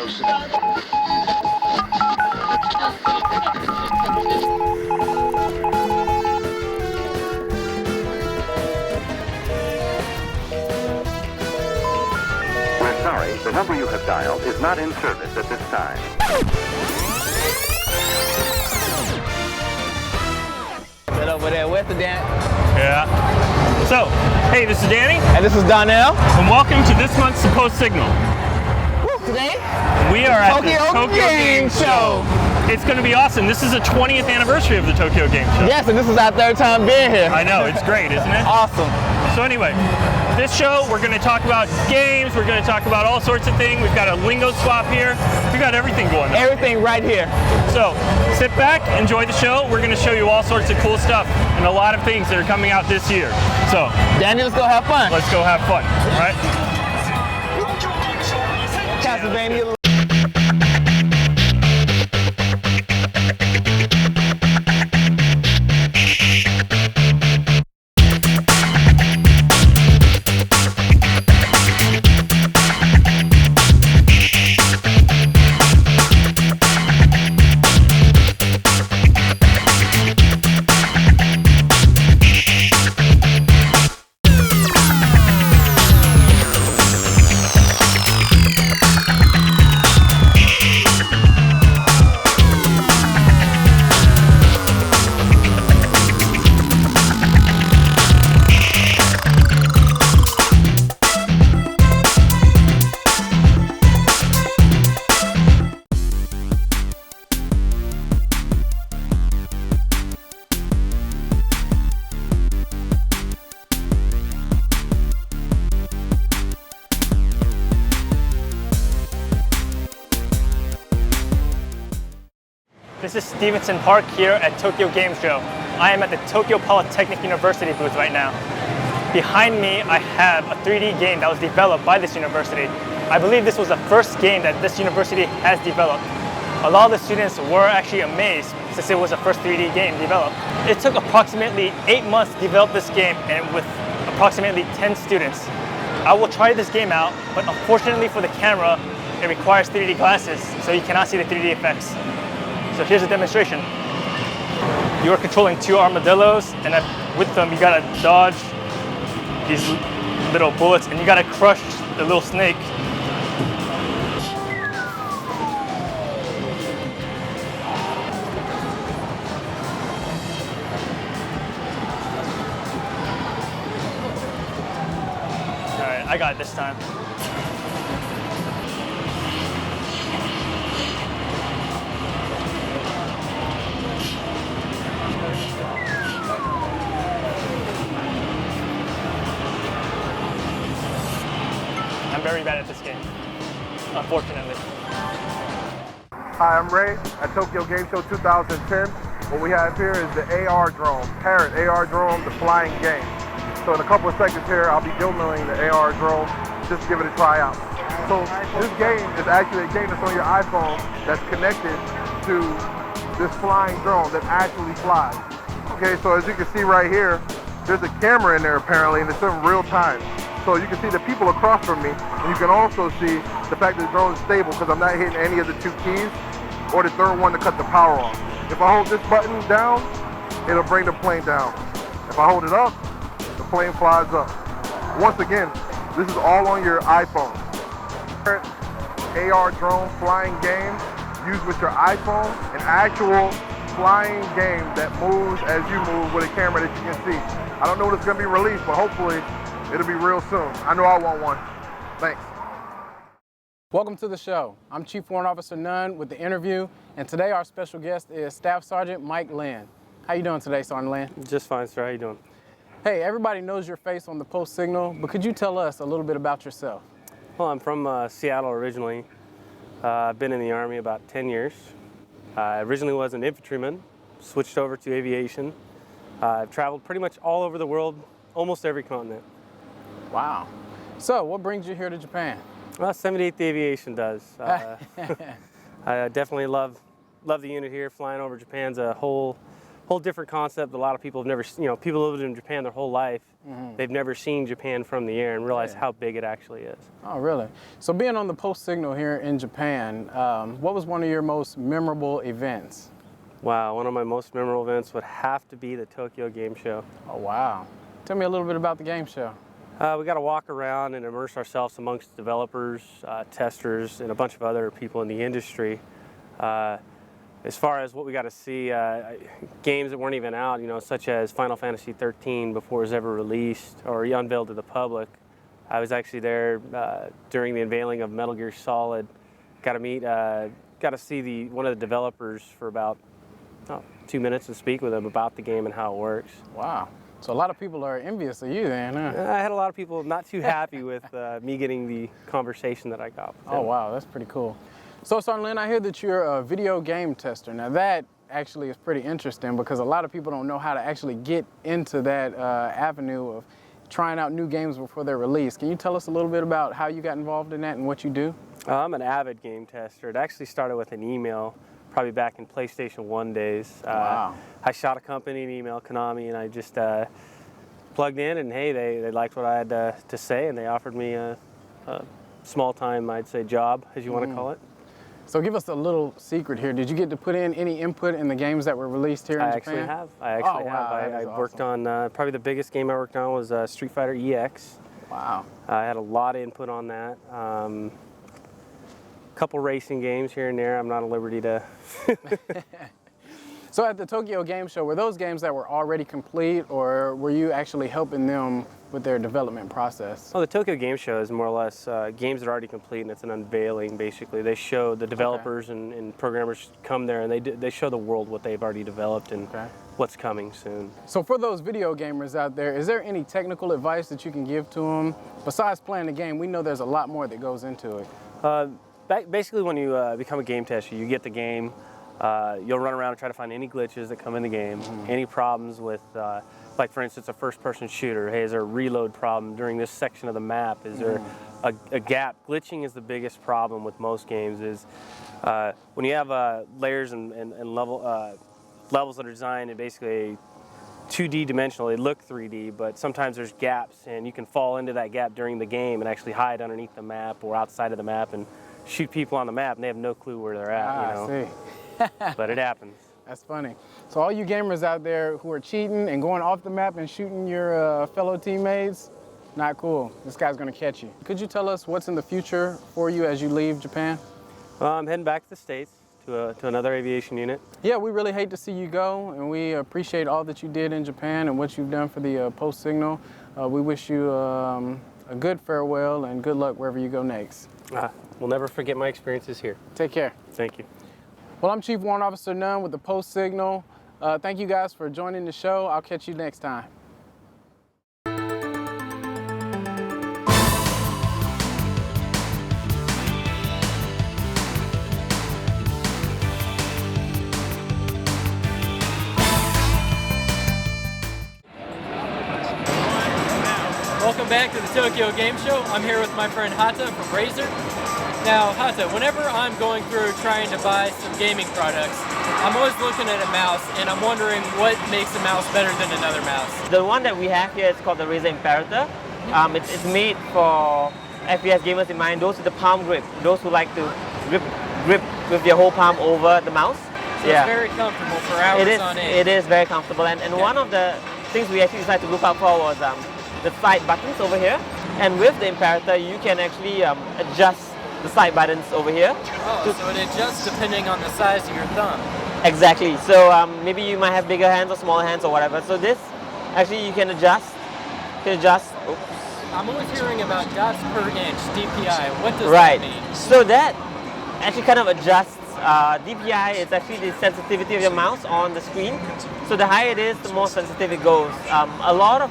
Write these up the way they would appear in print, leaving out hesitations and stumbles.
We're sorry, the number you have dialed is not in service at this time. Sit over there with the Dan. Yeah. So, hey, this is Danny. And this is Donnell. And welcome to this month's Post Signal. Today, We are at the Tokyo Tokyo Game Show. It's going to be awesome. This is the 20th anniversary of the Tokyo Game Show. Yes, and this is our third time being here. I know, it's great, isn't it? Awesome. So anyway, this show, we're going to talk about games, we're going to talk about all sorts of things. We've got a lingo swap here. We've got everything going on. Everything right here. So, sit back, enjoy the show. We're going to show you all sorts of cool stuff and a lot of things that are coming out this year. So, Danny, let's go have fun. let's go have fun, all right? Castlevania. This is Stevenson Park here at Tokyo Game Show. I am at the Tokyo Polytechnic University booth right now. Behind me, I have a 3D game that was developed by this university. I believe this was the first game that this university has developed. A lot of the students were actually amazed since it was the first 3D game developed. It took approximately 8 months to develop this game and with approximately 10 students. I will try this game out, but unfortunately for the camera, it requires 3D glasses, so you cannot see the 3D effects. So here's a demonstration. You are controlling two armadillos, and with them you gotta dodge these little bullets, and you gotta crush the little snake. All right, I got it this time. I'm very bad at this game, unfortunately. Hi, I'm Ray at Tokyo Game Show 2010. What we have here is the AR drone, Parrot AR drone, the flying game. So in a couple of seconds here, I'll be demoing the AR drone, just to give it a try out. So this game is actually a game that's on your iPhone that's connected to this flying drone that actually flies. Okay, so as you can see right here, there's a camera in there apparently, and it's in real time. So you can see the people across from me, and you can also see the fact that the drone is stable because I'm not hitting any of the two keys or the third one to cut the power off. If I hold this button down, it'll bring the plane down. If I hold it up, the plane flies up. Once again, this is all on your iPhone. AR drone flying game used with your iPhone, an actual flying game that moves as you move with a camera that you can see. I don't know when it's going to be released, but hopefully it'll be real soon. I know I want one. Thanks. Welcome to the show. I'm Chief Warrant Officer Nunn with the interview, and today our special guest is Staff Sergeant Mike Lynn. How you doing today, Sergeant Lynn? Just fine, sir. How you doing? Hey, everybody knows your face on the Post Signal, but could you tell us a little bit about yourself? Well, I'm from Seattle originally. I've been in the Army about 10 years. I originally was an infantryman, switched over to aviation. I've traveled pretty much all over the world, almost every continent. Wow. So, what brings you here to Japan? Well, 78th Aviation does. I definitely love the unit here. Flying over Japan's a whole whole different concept. A lot of people have never, people lived in Japan their whole life. They've never seen Japan from the air and realized how big it actually is. Oh, really? So being on the Post Signal here in Japan, what was one of your most memorable events? Wow, one of my most memorable events would have to be the Tokyo Game Show. Oh, wow. Tell me a little bit about the game show. We got to walk around and immerse ourselves amongst developers, testers, and a bunch of other people in the industry. As far as what we got to see, games that weren't even out, such as Final Fantasy 13 before it was ever released or unveiled to the public. I was actually there during the unveiling of Metal Gear Solid. Got to see one of the developers for about 2 minutes and speak with them about the game and how it works. Wow. So a lot of people are envious of you then, huh? I had a lot of people not too happy with me getting the conversation that I got with them. Oh, wow, that's pretty cool. So, Son Lin, I hear that you're a video game tester. Now, that actually is pretty interesting because a lot of people don't know how to actually get into that avenue of trying out new games before they're released. Can you tell us a little bit about how you got involved in that and what you do? I'm an avid game tester. It actually started with an email, probably back in PlayStation 1 days. Wow. I shot a company an email, Konami, and I just plugged in, and hey, they liked what I had to say, and they offered me a small-time, I'd say, job, as you want to call it. So give us a little secret here. Did you get to put in any input in the games that were released here in Japan? I actually have. I worked on, probably the biggest game I worked on was Street Fighter EX. Wow. I had a lot of input on that. Couple racing games here and there. I'm not at liberty to. So at the Tokyo Game Show, were those games that were already complete, or were you actually helping them with their development process? Well, the Tokyo Game Show is more or less games that are already complete, and it's an unveiling, basically. They show the developers and programmers come there, and they show the world what they've already developed and what's coming soon. So for those video gamers out there, is there any technical advice that you can give to them? Besides playing the game, we know there's a lot more that goes into it. Basically, when you become a game tester, you get the game. You'll run around and try to find any glitches that come in the game, any problems with, like for instance, a first-person shooter. Hey, is there a reload problem during this section of the map? Is there a gap? Glitching is the biggest problem with most games. Is when you have layers and levels that are designed and basically 2D dimensional, they look 3D, but sometimes there's gaps, and you can fall into that gap during the game and actually hide underneath the map or outside of the map and shoot people on the map, and they have no clue where they're at. I see. But it happens. That's funny. So all you gamers out there who are cheating and going off the map and shooting your fellow teammates, not cool. This guy's gonna catch you. Could you tell us what's in the future for you as you leave Japan? I'm heading back to the States to another aviation unit. Yeah, we really hate to see you go, and we appreciate all that you did in Japan and what you've done for the Post Signal. We wish you a good farewell and good luck wherever you go next. We'll never forget my experiences here. Take care. Thank you. Well, I'm Chief Warrant Officer Nunn with the Post Signal. Thank you guys for joining the show. I'll catch you next time. Welcome back to the Tokyo Game Show. I'm here with my friend Hata from Razer. Now, Hata, whenever I'm going through trying to buy some gaming products, I'm always looking at a mouse and I'm wondering what makes a mouse better than another mouse. The one that we have here is called the Razer Imperator. It's made for FPS gamers in mind, those with the palm grip, those who like to grip with their whole palm over the mouse. So it's very comfortable for hours on end. It is very comfortable, and one of the things we actually decided to look out for was the side buttons over here. And with the Imperator, you can actually adjust the side buttons over here. Oh, so it adjusts depending on the size of your thumb. Exactly. So maybe you might have bigger hands or smaller hands or whatever. So this, actually, you can adjust. Oops. I'm always hearing about dots per inch, DPI. What does that mean? So that actually kind of adjusts. DPI is actually the sensitivity of your mouse on the screen. So the higher it is, the more sensitive it goes. A lot of,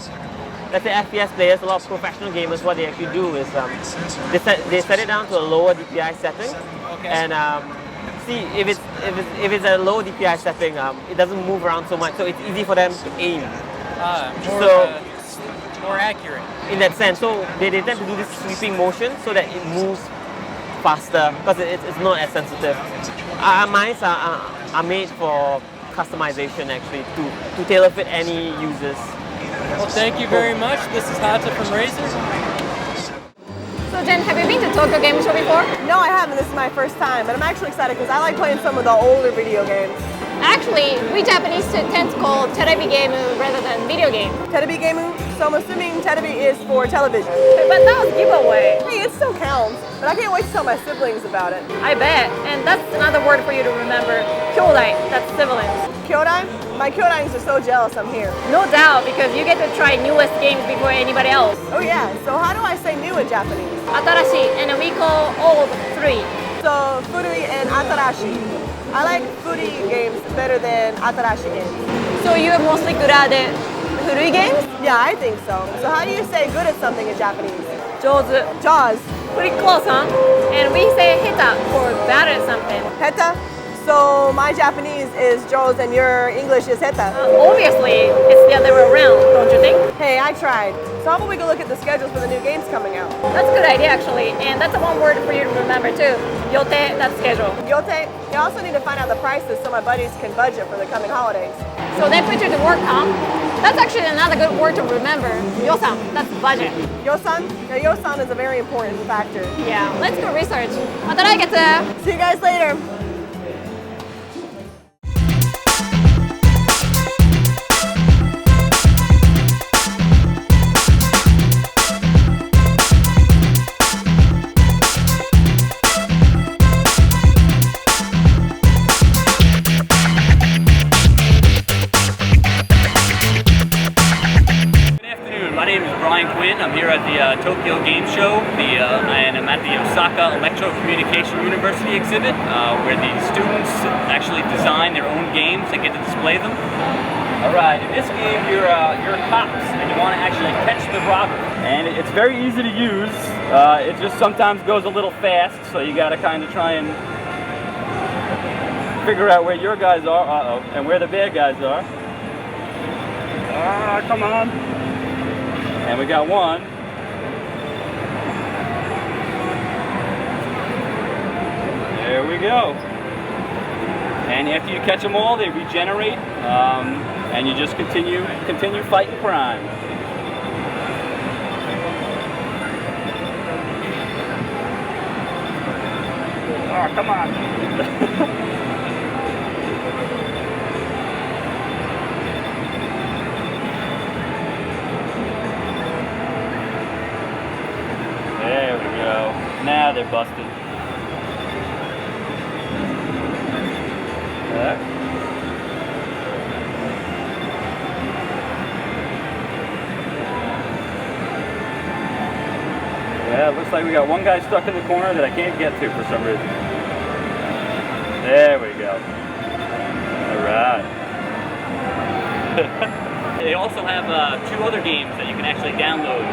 let's say, FPS players, a lot of professional gamers, what they actually do is they set it down to a lower DPI setting, and see if it's a low DPI setting, it doesn't move around so much, so it's easy for them to aim. More accurate. In that sense, so they tend to do this sweeping motion so that it moves faster because it's not as sensitive. Our mice are made for customization actually to tailor fit any users. Well, thank you very much. This is Hata from Razer. So Jen, have you been to Tokyo Game Show before? No, I haven't. This is my first time, but I'm actually excited because I like playing some of the older video games. Actually, we Japanese tend to call terebi game rather than video game. Terebi game, so I'm assuming terebi is for television. But that was giveaway. Hey, it still counts, but I can't wait to tell my siblings about it. I bet. And that's another word for you to remember. Kyodai, that's siblings. Kyodai? My kyodains are so jealous I'm here. No doubt, because you get to try newest games before anybody else. Oh yeah, so how do I say new in Japanese? Atarashi, and we call old 3. So, furui and atarashi. I like furui games better than atarashi games. So you're mostly good at it. Furui games? Yeah, I think so. So how do you say good at something in Japanese? Jozu. Jaws. Pretty close, huh? And we say hita for bad at something. Heta? So my Japanese is Joe's and your English is Heta. Obviously, it's the other way around, don't you think? Hey, I tried. So how about we go look at the schedules for the new games coming out? That's a good idea, actually. And that's a one word for you to remember, too. Yote, that's schedule. Yote? You also need to find out the prices so my buddies can budget for the coming holidays. So they put you to work, huh? That's actually another good word to remember. Yosan, that's budget. Yosan? Yeah, yosan is a very important factor. Yeah, let's go research. Mataraigete. See you guys later. I'm here at the Tokyo Game Show, and I'm at the Osaka Electrocommunication University exhibit, where the students actually design their own games and get to display them. All right, in this game you're cops, and you want to actually catch the robber. And it's very easy to use. It just sometimes goes a little fast, so you got to kind of try and figure out where your guys are, and where the bad guys are. Come on. And we got one. There we go. And after you catch them all, they regenerate, and you just continue fighting crime. Oh, come on. There we go. Now they're busted. Yeah, it looks like we got one guy stuck in the corner that I can't get to for some reason. There we go. All right. They also have 2 other games that you can actually download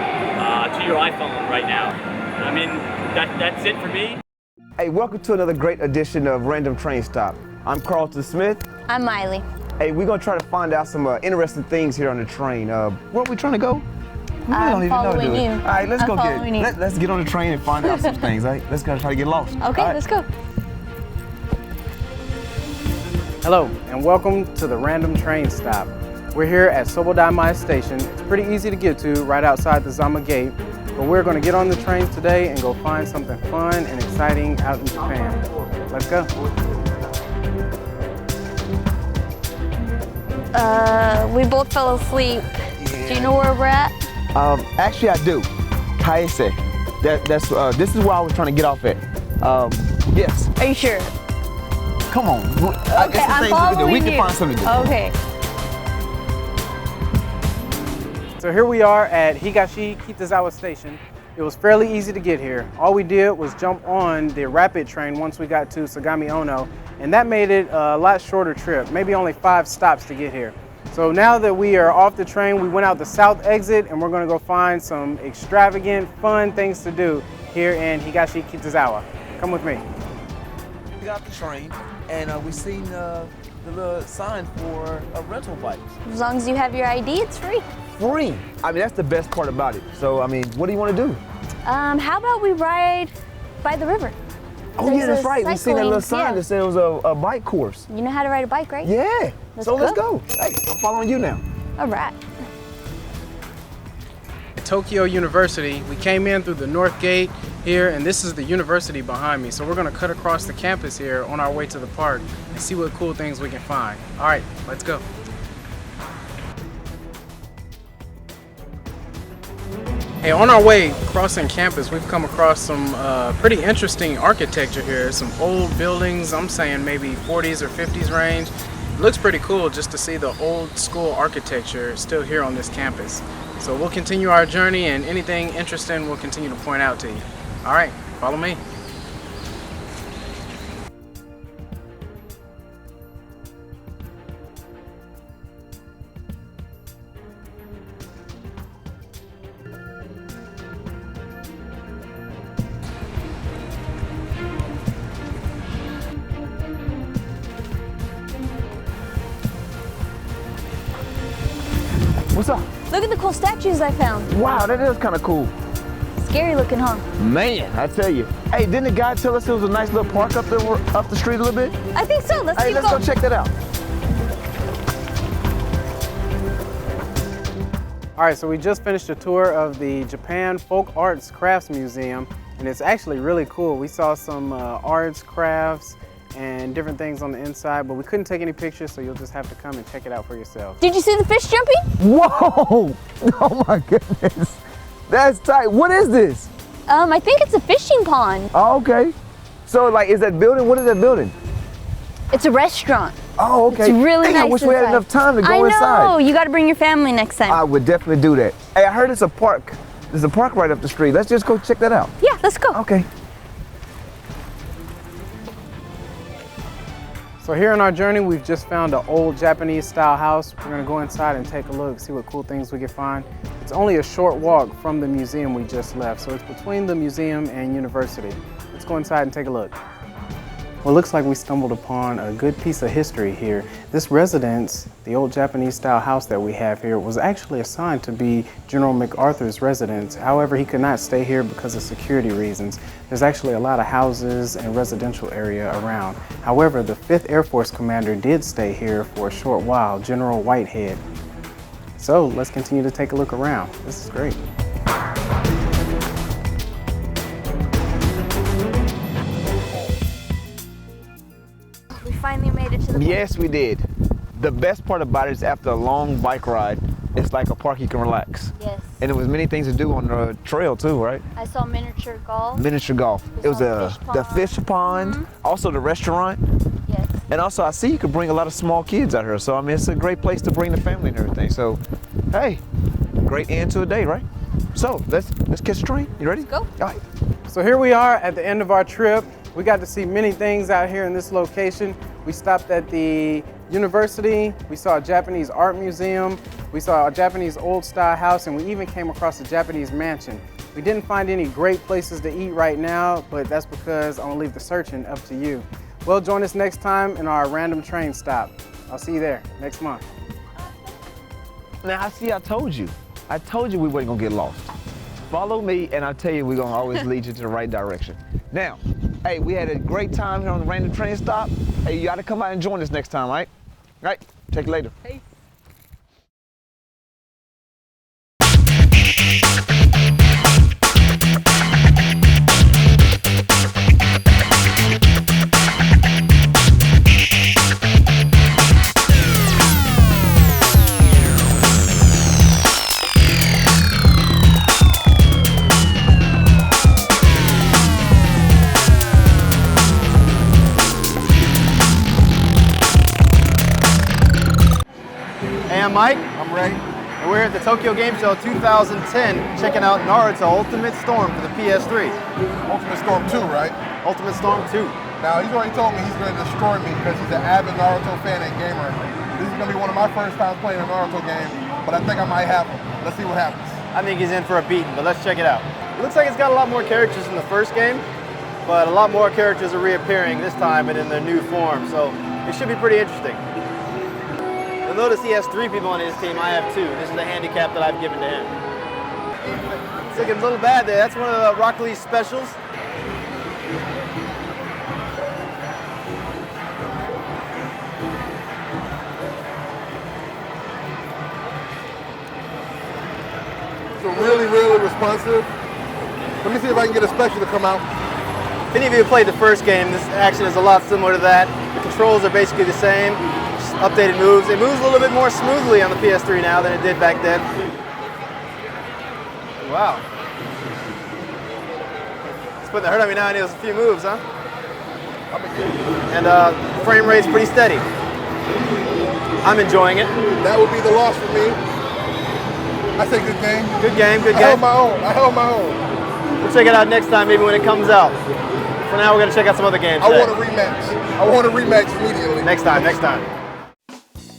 to your iPhone right now. I mean, that's it for me. Hey, welcome to another great edition of Random Train Stop. I'm Carlton Smith. I'm Miley. Hey, we're gonna try to find out some interesting things here on the train. Where are we trying to go? We I'm don't even know, following do we? you. All right, let's go following you. let's get on the train and find out some things. Right? Let's go try to get lost. Okay, All right. let's go. Hello, and welcome to the Random Train Stop. We're here at Sobodai Station. It's pretty easy to get to, right outside the Zama Gate. But we're going to get on the train today and go find something fun and exciting out in Japan. Let's go. We both fell asleep. Do you know where we're at? Actually, I do. Kaise. This is where I was trying to get off at. Yes. Are you sure? Come on. Okay, I'm following we can you. find something to do. Okay. So here we are at Higashi Kitazawa Station. It was fairly easy to get here. All we did was jump on the rapid train once we got to Sagami Ono, and that made it a lot shorter trip, maybe only 5 stops to get here. So now that we are off the train, we went out the south exit and we're gonna go find some extravagant, fun things to do here in Higashi Kitazawa. Come with me. We got the train and we seen the little sign for rental bikes. As long as you have your ID, it's free. Free. I mean, that's the best part about it. So, I mean, what do you want to do? How about we ride by the river? Oh, yeah, that's right. We seen that little sign that said it was a bike course. You know how to ride a bike, right? Yeah. Let's go. Hey, I'm following you now. All right. Tokyo University. We came in through the north gate here, and this is the university behind me. So we're gonna cut across the campus here on our way to the park and see what cool things we can find. All right, let's go. Hey, on our way crossing campus, we've come across some pretty interesting architecture here. Some old buildings, I'm saying maybe 40s or 50s range. It looks pretty cool just to see the old school architecture still here on this campus. So we'll continue our journey, and anything interesting we'll continue to point out to you. All right, follow me. What's up? Look at the cool statues I found. Wow, that is kind of cool. Scary looking, huh? Man, I tell you. Hey, didn't the guy tell us it was a nice little park up the street a little bit? I think so. Let's Hey, let's go check that out. All right, so we just finished a tour of the Japan Folk Arts Crafts Museum, and it's actually really cool. We saw some arts, crafts, and different things on the inside, but we couldn't take any pictures, so you'll just have to come and check it out for yourself. Did you see the fish jumping? Whoa! Oh my goodness. That's tight. What is this? I think it's a fishing pond. Oh, okay. So, like, is that building? What is that building? It's a restaurant. Oh, okay. It's really Dang, nice I wish we had inside. enough time to go inside. I know. You got to bring your family next time. I would definitely do that. Hey, I heard it's a park. There's a park right up the street. Let's just go check that out. Yeah, let's go. Okay. So here on our journey, we've just found an old Japanese style house. We're gonna go inside and take a look, see what cool things we can find. It's only a short walk from the museum we just left, so it's between the museum and university. Let's go inside and take a look. Well, it looks like we stumbled upon a good piece of history here. This residence, the old Japanese style house that we have here, was actually assigned to be General MacArthur's residence. However, he could not stay here because of security reasons. There's actually a lot of houses and residential area around. However, the 5th Air Force commander did stay here for a short while, General Whitehead. So let's continue to take a look around. This is great. We finally made it to the park. Yes, we did. The best part about it is after a long bike ride, it's like a park you can relax. Yes. And there was many things to do on the trail too, right? I saw miniature golf. Miniature golf. It was the fish pond, also the restaurant. Yes. And also I see you could bring a lot of small kids out here. So I mean, it's a great place to bring the family and everything. So, hey, great end to a day, right? So let's catch the train. You ready? Let's go. All right. So here we are at the end of our trip. We got to see many things out here in this location. We stopped at the university, we saw a Japanese art museum, we saw a Japanese old style house, and we even came across a Japanese mansion. We didn't find any great places to eat right now, but that's because I'm gonna leave the searching up to you. Well, join us next time in our random train stop. I'll see you there next month. Now, I told you we weren't gonna get lost. Follow me and I'll tell you we're gonna always lead you to the right direction. Now, hey, we had a great time here on the random train stop. Hey, you gotta come out and join us next time, right? All right, check you later. Hey. I'm Mike. I'm Ray. And we're at the Tokyo Game Show 2010 checking out Naruto Ultimate Storm for the PS3. Ultimate Storm 2, right? Ultimate Storm 2. Now, he's already told me he's going to destroy me because he's an avid Naruto fan and gamer. This is going to be one of my first times playing a Naruto game, but I think I might have him. Let's see what happens. I think he's in for a beating, but let's check it out. It looks like it's got a lot more characters than the first game, but a lot more characters are reappearing this time and in their new form, so it should be pretty interesting. You'll notice he has 3 people on his team, I have 2. This is the handicap that I've given to him. It's looking a little bad there. That's one of the Rock Lee's specials. are really, really responsive. Let me see if I can get a special to come out. If any of you have played the first game, this action is a lot similar to that. The controls are basically the same, just updated moves. It moves a little bit more smoothly on the PS3 now than it did back then. Wow. It's putting the hurt on me now, and it was a few moves, huh? And frame rate's pretty steady. I'm enjoying it. That would be the loss for me. I say good game. Good game, good I game. held my own. I held my own. We'll check it out next time, maybe when it comes out. For now, we're going to check out some other games. I want a rematch. I want a rematch immediately. Next time, next time.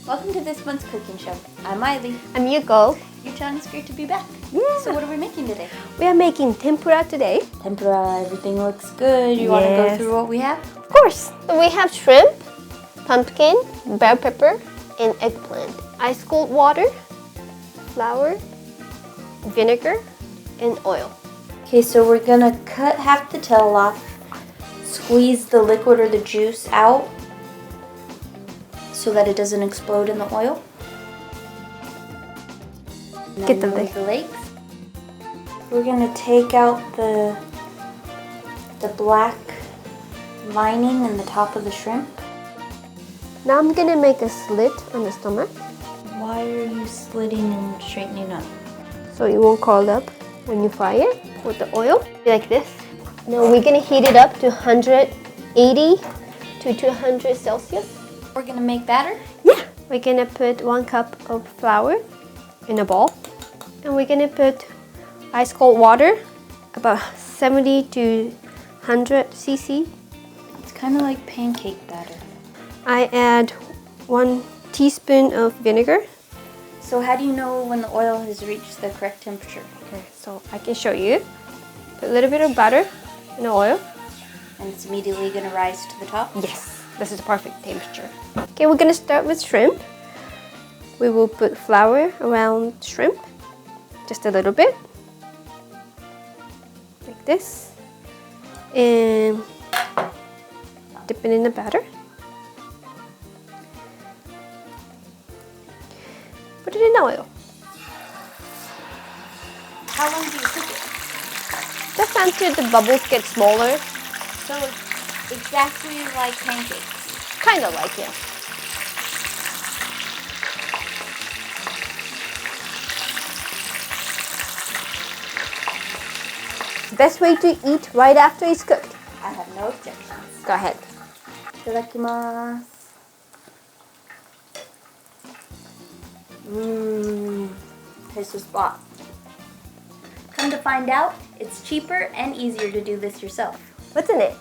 Welcome to this month's cooking show. I'm Miley. I'm Yuko. Yuchan, it's great to be back. So what are we making today? We are making tempura today. Tempura, everything looks good. You want to go through what we have? Of course. So we have shrimp, pumpkin, bell pepper, and eggplant. Ice cold water, flour, vinegar, and oil. Okay, so we're gonna cut half the tail off, squeeze the liquid or the juice out so that it doesn't explode in the oil. And Get then them remove the legs. We're gonna take out the black lining in the top of the shrimp. Now I'm gonna make a slit on the stomach Why are you slitting and straightening up? so it won't curl up when you fry it with the oil, like this. Now we're gonna heat it up to 180 to 200 Celsius. We're gonna make batter? Yeah. We're gonna put 1 cup of flour in a bowl, and we're gonna put ice cold water, about 70 to 100 cc. It's kind of like pancake batter. I add 1 teaspoon of vinegar. So how do you know when the oil has reached the correct temperature? Okay, so I can show you. Put a little bit of butter in the oil. And it's immediately gonna rise to the top? Yes, this is the perfect temperature. Okay, we're gonna start with shrimp. We will put flour around shrimp, just a little bit, like this, and dip it in the batter. Put it in the oil. How long do you cook it? Just until the bubbles get smaller. So it's exactly like pancakes. Kind of like it. Best way to eat right after it's cooked. I have no objections. Go ahead. Itadakimasu. Here's the spot. Come to find out, it's cheaper and easier to do this yourself. What's in it?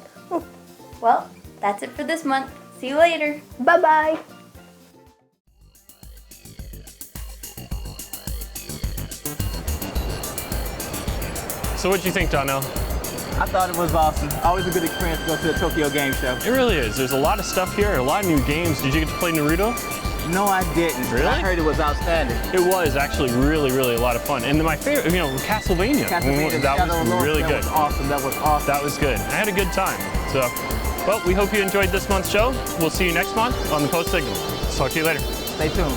Well, that's it for this month. See you later. Bye-bye. So what'd you think, Donnell? I thought it was awesome. Always a good experience to go to the Tokyo Game Show. It really is. There's a lot of stuff here, a lot of new games. Did you get to play Naruto? No, I didn't. Really? I heard it was outstanding. It was actually really, really a lot of fun. And my favorite, Castlevania. That was really good. That was awesome. That was awesome. That was good. I had a good time. So, well, we hope you enjoyed this month's show. We'll see you next month on the Post Signal. Talk to you later. Stay tuned.